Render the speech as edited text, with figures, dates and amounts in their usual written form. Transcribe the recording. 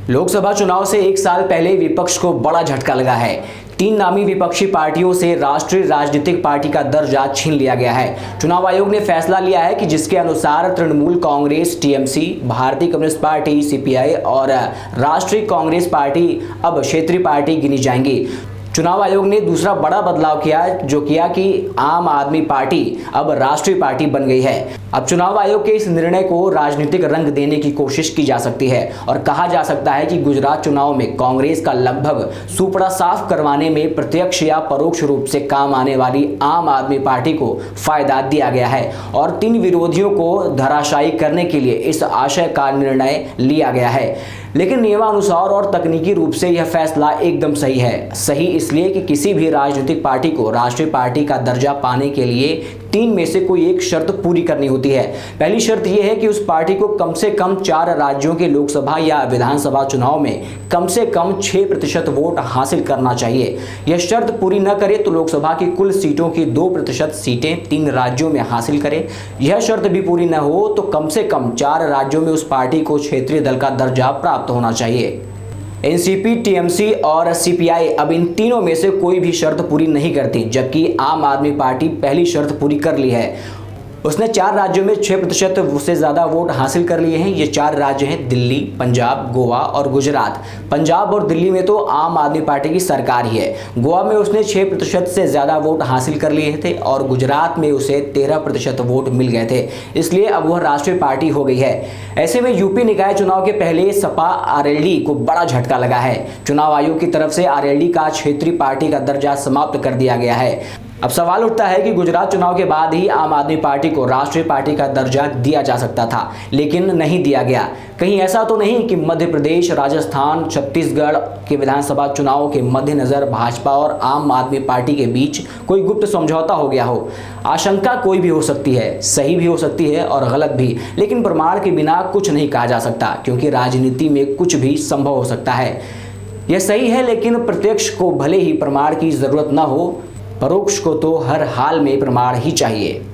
लोकसभा चुनाव से एक साल पहले विपक्ष को बड़ा झटका लगा है। 3 नामी विपक्षी पार्टियों से राष्ट्रीय राजनीतिक पार्टी का दर्जा छीन लिया गया है। चुनाव आयोग ने फैसला लिया है कि जिसके अनुसार तृणमूल कांग्रेस टीएमसी, भारतीय कम्युनिस्ट पार्टी सीपीआई और राष्ट्रीय कांग्रेस पार्टी अब क्षेत्रीय पार्टी गिनी जाएंगी। चुनाव आयोग ने दूसरा बड़ा बदलाव किया कि आम आदमी पार्टी अब राष्ट्रीय पार्टी बन गई है। अब चुनाव आयोग के इस निर्णय को राजनीतिक रंग देने की कोशिश की जा सकती है और कहा जा सकता है कि गुजरात चुनाव में कांग्रेस का लगभग सुपड़ा साफ करवाने में प्रत्यक्ष या परोक्ष रूप से काम आने वाली आम आदमी पार्टी को फायदा दिया गया है और 3 विरोधियों को धराशायी करने के लिए इस आशय का निर्णय लिया गया है। लेकिन नियमानुसार और तकनीकी रूप से यह फैसला एकदम सही है। सही इसलिए कि किसी भी राजनीतिक पार्टी को राष्ट्रीय पार्टी का दर्जा पाने के लिए 3 में से कोई एक शर्त पूरी करनी होती है। पहली शर्त यह है कि उस पार्टी को कम से कम 4 राज्यों के लोकसभा या विधानसभा चुनाव में कम से कम 6% वोट हासिल करना चाहिए। यह शर्त पूरी न करे तो लोकसभा की कुल सीटों की 2% सीटें 3 राज्यों में हासिल करे। यह शर्त भी पूरी न हो तो कम से कम 4 राज्यों में उस पार्टी को क्षेत्रीय दल का दर्जा प्राप्त होना चाहिए। एनसीपी, टीएमसी और सीपीआई अब इन तीनों में से कोई भी शर्त पूरी नहीं करती, जबकि आम आदमी पार्टी पहली शर्त पूरी कर ली है। उसने 4 राज्यों में 6% से ज़्यादा वोट हासिल कर लिए हैं। ये 4 राज्य हैं दिल्ली, पंजाब, गोवा और गुजरात। पंजाब और दिल्ली में तो आम आदमी पार्टी की सरकार ही है। गोवा में उसने 6% से ज़्यादा वोट हासिल कर लिए थे और गुजरात में उसे 13% वोट मिल गए थे, इसलिए अब वह राष्ट्रीय पार्टी हो गई है। ऐसे में यूपी निकाय चुनाव के पहले सपा आरएलडी को बड़ा झटका लगा है। चुनाव आयोग की तरफ से आरएलडी का क्षेत्रीय पार्टी का दर्जा समाप्त कर दिया गया है। अब सवाल उठता है कि गुजरात चुनाव के बाद ही आम आदमी पार्टी को राष्ट्रीय पार्टी का दर्जा दिया जा सकता था, लेकिन नहीं दिया गया। कहीं ऐसा तो नहीं कि मध्य प्रदेश, राजस्थान, छत्तीसगढ़ के विधानसभा चुनाव के मद्देनजर भाजपा और आम आदमी पार्टी के बीच कोई गुप्त समझौता हो गया हो। आशंका कोई भी हो सकती है, सही भी हो सकती है और गलत भी, लेकिन प्रमाण के बिना कुछ नहीं कहा जा सकता, क्योंकि राजनीति में कुछ भी संभव हो सकता है। यह सही है, लेकिन प्रत्यक्ष को भले ही प्रमाण की जरूरत न हो, परोक्ष को तो हर हाल में प्रमाण ही चाहिए।